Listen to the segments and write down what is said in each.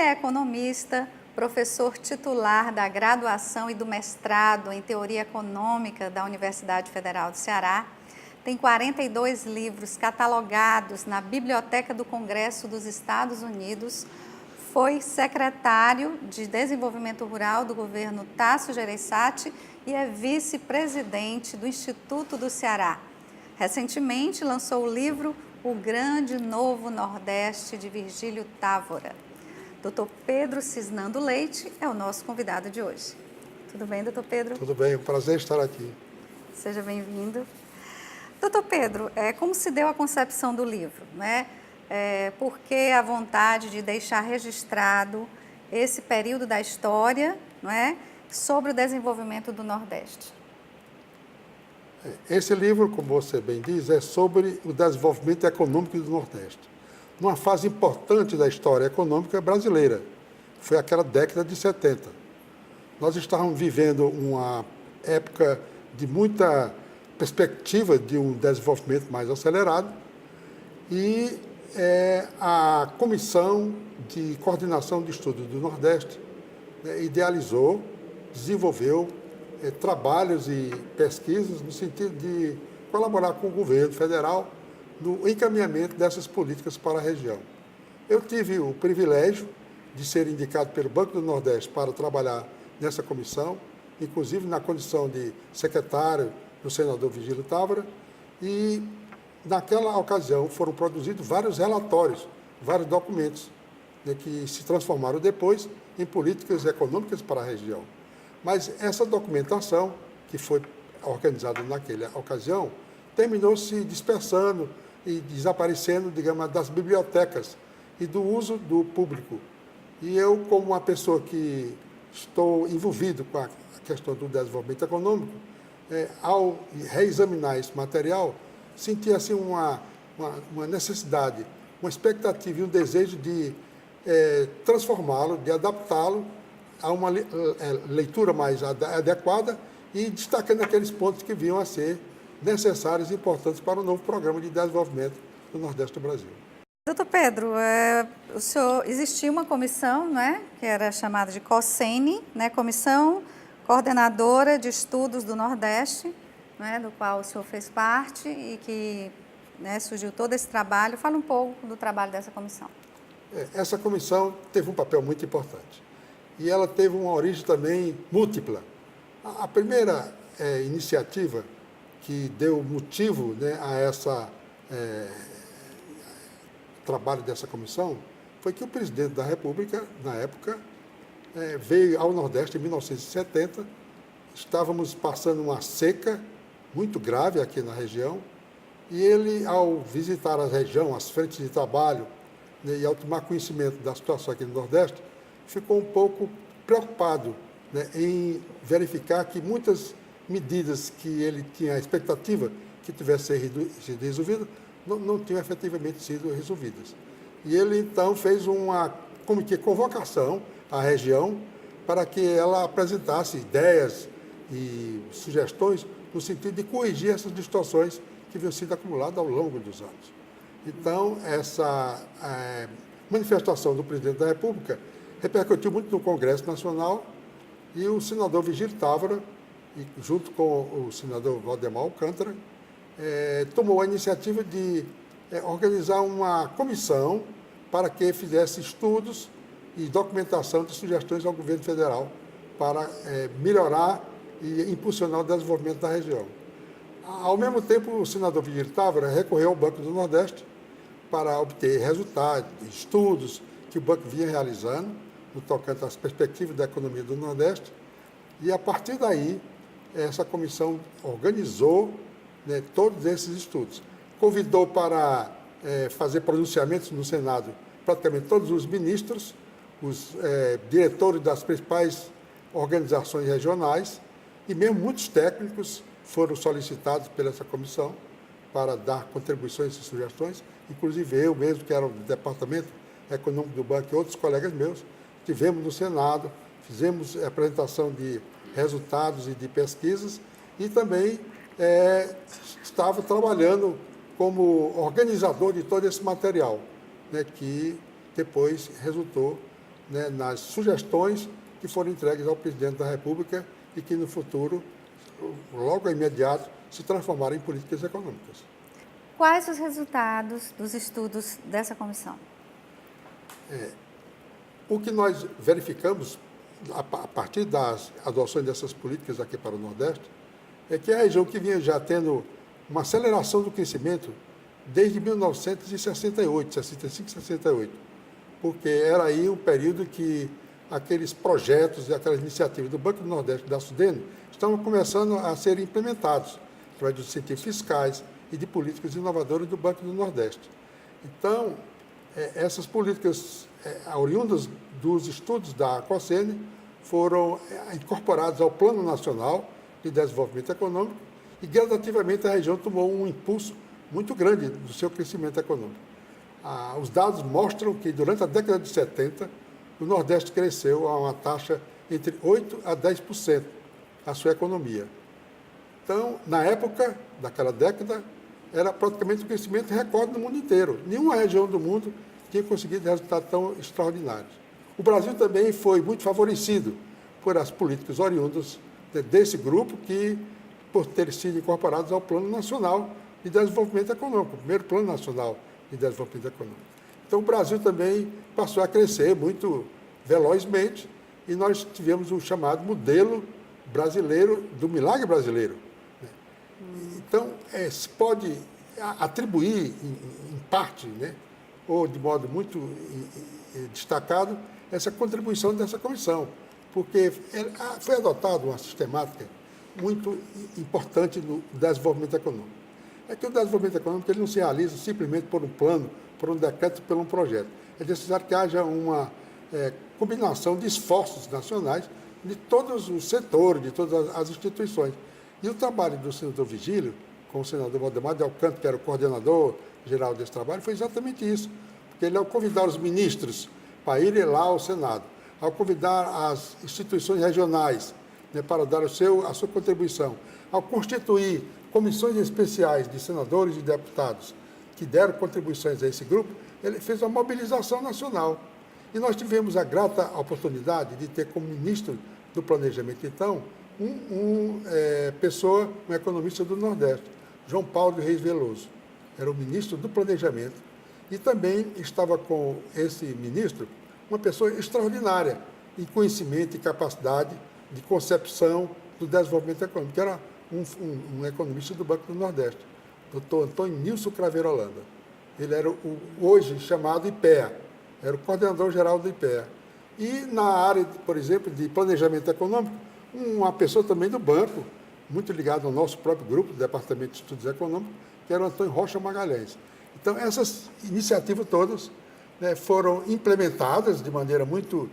é economista, professor titular da graduação e do mestrado em Teoria Econômica da Universidade Federal do Ceará. Tem 42 livros catalogados na Biblioteca do Congresso dos Estados Unidos. Foi secretário de Desenvolvimento Rural do governo Tasso Gereissati e é vice-presidente do Instituto do Ceará. Recentemente lançou o livro O Grande Novo Nordeste, de Virgílio Távora. Dr. Pedro Cisnando Leite é o nosso convidado de hoje. Tudo bem, doutor Pedro? Tudo bem, é um prazer estar aqui. Seja bem-vindo. Doutor Pedro, como se deu a concepção do livro, né? Por que a vontade de deixar registrado esse período da história, não é, sobre o desenvolvimento do Nordeste? Esse livro, como você bem diz, é sobre o desenvolvimento econômico do Nordeste. Numa fase importante da história econômica brasileira, foi aquela década de 70. Nós estávamos vivendo uma época de muita perspectiva de um desenvolvimento mais acelerado e a Comissão de Coordenação de Estudos do Nordeste idealizou, desenvolveu trabalhos e pesquisas no sentido de colaborar com o governo federal no encaminhamento dessas políticas para a região. Eu tive o privilégio de ser indicado pelo Banco do Nordeste para trabalhar nessa comissão, inclusive na condição de secretário do senador Virgílio Távora, e naquela ocasião foram produzidos vários relatórios, vários documentos, que se transformaram depois em políticas econômicas para a região. Mas essa documentação, que foi organizada naquela ocasião, terminou se dispersando e desaparecendo, digamos, das bibliotecas e do uso do público. E eu, como uma pessoa que estou envolvido com a questão do desenvolvimento econômico, ao reexaminar esse material, senti assim, uma necessidade, uma expectativa e um desejo de transformá-lo, de adaptá-lo a uma leitura mais adequada e destacando aqueles pontos que vinham a ser necessários e importantes para o novo programa de desenvolvimento do Nordeste do Brasil. Doutor Pedro, existia uma comissão, não é, que era chamada de COSENE, né, Comissão Coordenadora de Estudos do Nordeste, né, do qual o senhor fez parte e que, né, surgiu todo esse trabalho. Fala um pouco do trabalho dessa comissão. Essa comissão teve um papel muito importante e ela teve uma origem também múltipla. A primeira iniciativa que deu motivo, né, a essa trabalho dessa comissão foi que o presidente da República, na época, veio ao Nordeste em 1970. Estávamos passando uma seca muito grave aqui na região e ele, ao visitar a região, as frentes de trabalho, né, e ao tomar conhecimento da situação aqui no Nordeste, ficou um pouco preocupado, né, em verificar que muitas medidas que ele tinha a expectativa que tivessem sido resolvidas, não tinham efetivamente sido resolvidas. E ele, então, fez uma convocação à região para que ela apresentasse ideias e sugestões no sentido de corrigir essas distorções que vinham sido acumuladas ao longo dos anos. Então, essa manifestação do presidente da República repercutiu muito no Congresso Nacional e o senador Virgílio Távora, junto com o senador Valdemar Alcântara, tomou a iniciativa de organizar uma comissão para que fizesse estudos e documentação de sugestões ao governo federal para melhorar e impulsionar o desenvolvimento da região. Ao mesmo tempo, o senador Virgílio Távora recorreu ao Banco do Nordeste para obter resultados, estudos que o banco vinha realizando, no tocante às perspectivas da economia do Nordeste, e a partir daí, essa comissão organizou, né, todos esses estudos. Convidou para fazer pronunciamentos no Senado praticamente todos os ministros, os diretores das principais organizações regionais e mesmo muitos técnicos foram solicitados pela essa comissão para dar contribuições e sugestões, inclusive eu mesmo, que era do Departamento Econômico do Banco, e outros colegas meus, estivemos no Senado, fizemos apresentação de resultados e de pesquisas e também estava trabalhando como organizador de todo esse material, né, que depois resultou né, nas sugestões que foram entregues ao presidente da República e que no futuro, logo imediato, se transformaram em políticas econômicas. Quais os resultados dos estudos dessa comissão? O que nós verificamos a partir das adoções dessas políticas aqui para o Nordeste é que a região que vinha já tendo uma aceleração do crescimento desde 1968, 65, 68, porque era aí um período que aqueles projetos e aquelas iniciativas do Banco do Nordeste e da Sudene estavam começando a ser implementados através dos incentivos fiscais e de políticas inovadoras do Banco do Nordeste. Então, essas políticas oriundas dos estudos da COSENE foram incorporadas ao Plano Nacional de Desenvolvimento Econômico e, gradativamente, a região tomou um impulso muito grande do seu crescimento econômico. Os dados mostram que, durante a década de 70, o Nordeste cresceu a uma taxa entre 8% a 10% a sua economia. Então, na época daquela década, era praticamente um crescimento recorde no mundo inteiro. Nenhuma região do mundo tinha conseguido resultados tão extraordinários. O Brasil também foi muito favorecido por as políticas oriundas desse grupo que, por terem sido incorporados ao Plano Nacional de Desenvolvimento Econômico, o primeiro Plano Nacional de Desenvolvimento Econômico. Então, o Brasil também passou a crescer muito velozmente e nós tivemos o chamado modelo brasileiro, do milagre brasileiro. Então, se pode atribuir, em parte, né, ou de modo muito destacado, essa contribuição dessa comissão, porque foi adotada uma sistemática muito importante no desenvolvimento econômico. É que o desenvolvimento econômico ele não se realiza simplesmente por um plano, por um decreto, por um projeto. É necessário que haja uma combinação de esforços nacionais de todos os setores, de todas as instituições. E o trabalho do senador Vigílio, com o senador Valdemar de Alcântara, que era o coordenador geral desse trabalho, foi exatamente isso. Porque ele, ao convidar os ministros para irem lá ao Senado, ao convidar as instituições regionais, né, para dar a sua contribuição, ao constituir comissões especiais de senadores e deputados que deram contribuições a esse grupo, ele fez uma mobilização nacional. E nós tivemos a grata oportunidade de ter como ministro do Planejamento, então, um economista do Nordeste, João Paulo de Reis Veloso. Era o ministro do Planejamento. E também estava com esse ministro uma pessoa extraordinária em conhecimento e capacidade de concepção do desenvolvimento econômico, que era um economista do Banco do Nordeste, doutor Antônio Nilson Craveiro Holanda. Ele era hoje chamado IPEA, era o coordenador geral do IPEA. E na área, por exemplo, de planejamento econômico, uma pessoa também do banco, muito ligada ao nosso próprio grupo, do Departamento de Estudos Econômicos, que era o Antônio Rocha Magalhães. Então, essas iniciativas todas, né, foram implementadas de maneira muito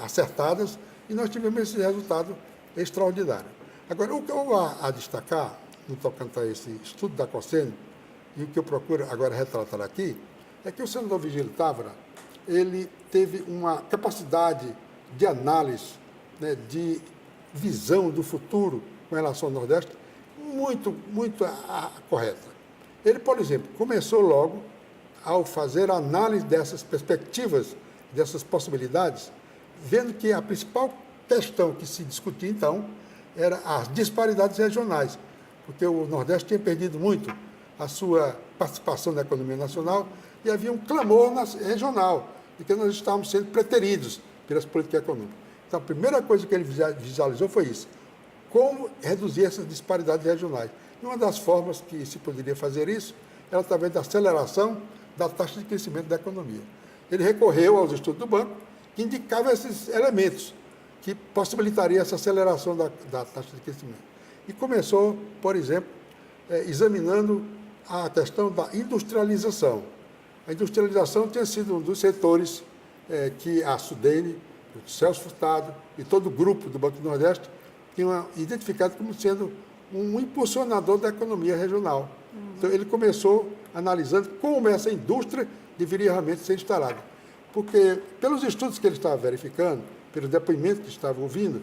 acertadas e nós tivemos esse resultado extraordinário. Agora, o que eu vou a destacar, no tocante a esse estudo da COSENE, e o que eu procuro agora retratar aqui, é que o senador Vigílio Távora, ele teve uma capacidade de análise, né, de visão do futuro com relação ao Nordeste muito correta. Ele, por exemplo, começou logo ao fazer a análise dessas perspectivas, dessas possibilidades, vendo que a principal questão que se discutia, então, era as disparidades regionais, porque o Nordeste tinha perdido muito a sua participação na economia nacional e havia um clamor regional, de que nós estávamos sendo preteridos pelas políticas econômicas. Então, a primeira coisa que ele visualizou foi isso, como reduzir essas disparidades regionais. E uma das formas que se poderia fazer isso era através da aceleração da taxa de crescimento da economia. Ele recorreu aos estudos do banco, que indicavam esses elementos que possibilitariam essa aceleração da taxa de crescimento. E começou, por exemplo, examinando a questão da industrialização. A industrialização tinha sido um dos setores que a Sudene, o Celso Furtado e todo o grupo do Banco do Nordeste tinham identificado como sendo um impulsionador da economia regional. Então, ele começou analisando como essa indústria deveria realmente ser instalada. Porque, pelos estudos que ele estava verificando, pelos depoimentos que estava ouvindo,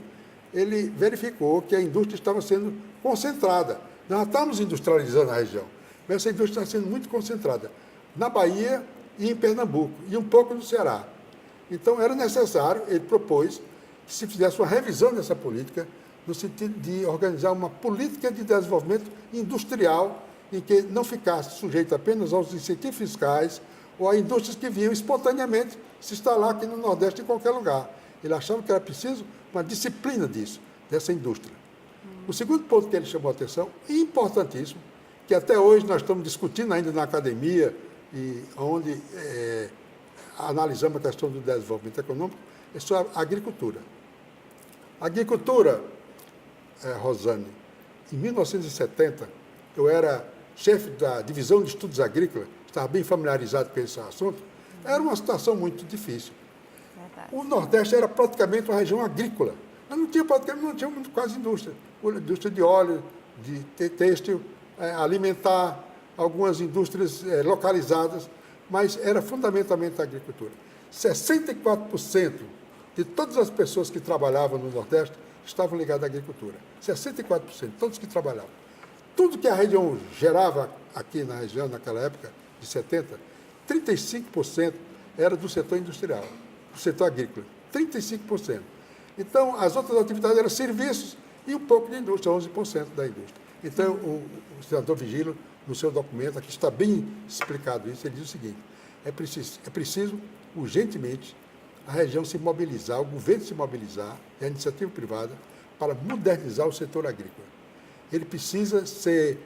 ele verificou que a indústria estava sendo concentrada. Nós já estamos industrializando a região, mas essa indústria está sendo muito concentrada na Bahia e em Pernambuco, e um pouco no Ceará. Então, era necessário, ele propôs, que se fizesse uma revisão dessa política, no sentido de organizar uma política de desenvolvimento industrial em que não ficasse sujeito apenas aos incentivos fiscais ou a indústrias que vinham espontaneamente se instalar aqui no Nordeste em qualquer lugar. Ele achava que era preciso uma disciplina disso, dessa indústria. O segundo ponto que ele chamou a atenção, importantíssimo, que até hoje nós estamos discutindo ainda na academia, e onde analisamos a questão do desenvolvimento econômico, é sobre a agricultura. A agricultura, Rosane, em 1970, eu era chefe da divisão de estudos agrícolas, estava bem familiarizado com esse assunto, era uma situação muito difícil. Verdade. O Nordeste era praticamente uma região agrícola. Mas não tinha quase indústria. Indústria de óleo, de têxtil, alimentar, algumas indústrias localizadas, mas era fundamentalmente a agricultura. 64% de todas as pessoas que trabalhavam no Nordeste estavam ligadas à agricultura. 64%, todos que trabalhavam. Tudo que a região gerava aqui na região, naquela época, de 70, 35% era do setor industrial, do setor agrícola. 35%. Então, as outras atividades eram serviços e um pouco de indústria, 11% da indústria. Então, o senador Vigílio, no seu documento, aqui está bem explicado isso, ele diz o seguinte: é preciso urgentemente a região se mobilizar, o governo se mobilizar, e a iniciativa privada, para modernizar o setor agrícola. Ele precisa ser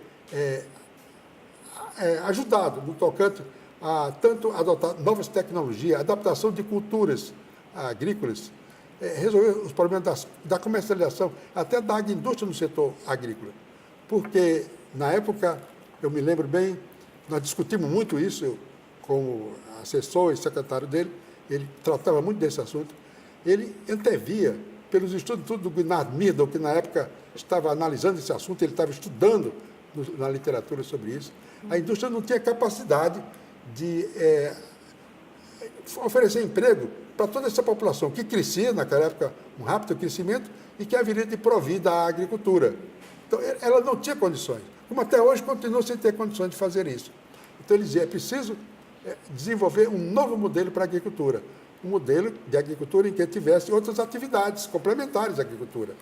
ajudado no tocante a tanto adotar novas tecnologias, adaptação de culturas agrícolas, resolver os problemas da comercialização, até da agroindústria no setor agrícola. Porque, na época, eu me lembro bem, nós discutimos muito isso, eu, como assessor e secretário dele, ele tratava muito desse assunto. Ele antevia, pelos estudos do Gunnar Myrdal, que na época estava analisando esse assunto, ele estava estudando na literatura sobre isso, a indústria não tinha capacidade de oferecer emprego para toda essa população que crescia, naquela época, um rápido crescimento, e que haveria de provir da agricultura. Então, ela não tinha condições, como até hoje continua sem ter condições de fazer isso. Então, ele dizia, é preciso desenvolver um novo modelo para a agricultura, um modelo de agricultura em que tivesse outras atividades complementares à agricultura,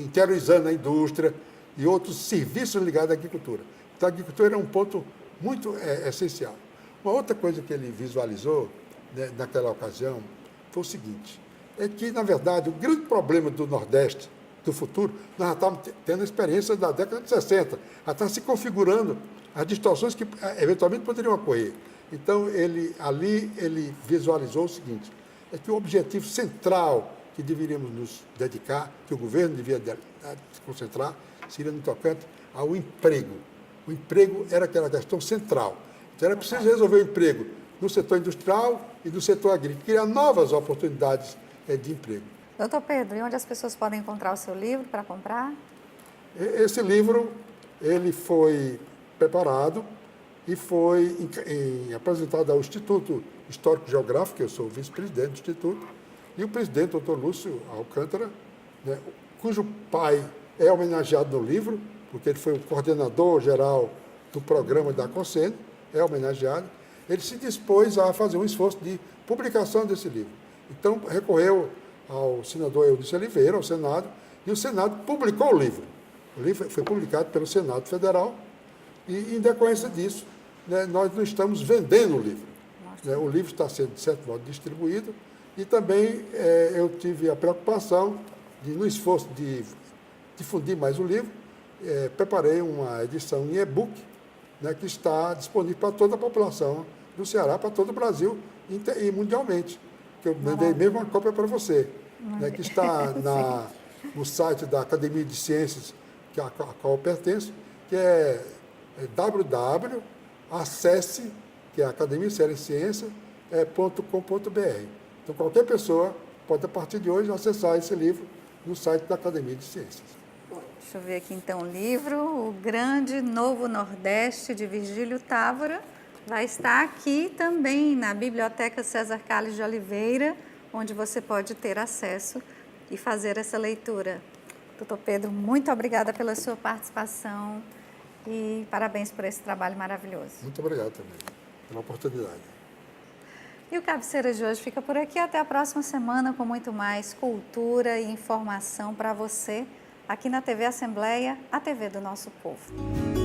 interiorizando a indústria e outros serviços ligados à agricultura. Então, a agricultura é um ponto muito essencial. Uma outra coisa que ele visualizou, né, naquela ocasião, foi o seguinte, é que, na verdade, o grande problema do Nordeste, do futuro, nós já estávamos tendo a experiência da década de 60, já está se configurando as distorções que eventualmente poderiam ocorrer. Então, ele visualizou o seguinte, é que o objetivo central que deveríamos nos dedicar, que o governo devia se concentrar, seria no tocante ao emprego. O emprego era aquela questão central. Então, era preciso resolver o emprego no setor industrial e no setor agrícola, criar novas oportunidades de emprego. Doutor Pedro, e onde as pessoas podem encontrar o seu livro para comprar? Esse livro, ele foi preparado e foi apresentado ao Instituto Histórico Geográfico, eu sou o vice-presidente do Instituto, e o presidente, doutor Lúcio Alcântara, né, cujo pai é homenageado no livro, porque ele foi o coordenador geral do programa da CONSEN, é homenageado. Ele se dispôs a fazer um esforço de publicação desse livro. Então, recorreu ao senador Eudício Oliveira, ao Senado, e o Senado publicou o livro. O livro foi publicado pelo Senado Federal e, em decorrência disso, né, nós não estamos vendendo o livro. Né, o livro está sendo, de certo modo, distribuído e também eu tive a preocupação de, no esforço de difundir mais o livro, preparei uma edição em e-book, né, que está disponível para toda a população do Ceará, para todo o Brasil e mundialmente. Que eu mandei mesmo uma cópia para você, né, que está no site da Academia de Ciências, a qual eu pertenço, que é www.acesse, que é Academia Séria Ciência.com.br. Então, qualquer pessoa pode, a partir de hoje, acessar esse livro no site da Academia de Ciências. Deixa eu ver aqui, então, o livro, O Grande Novo Nordeste, de Virgílio Távora, vai estar aqui também na Biblioteca César Carlos de Oliveira, onde você pode ter acesso e fazer essa leitura. Doutor Pedro, muito obrigada pela sua participação e parabéns por esse trabalho maravilhoso. Muito obrigado também pela oportunidade. E o Cabeceira de hoje fica por aqui. Até a próxima semana com muito mais cultura e informação para você aqui na TV Assembleia, a TV do nosso povo.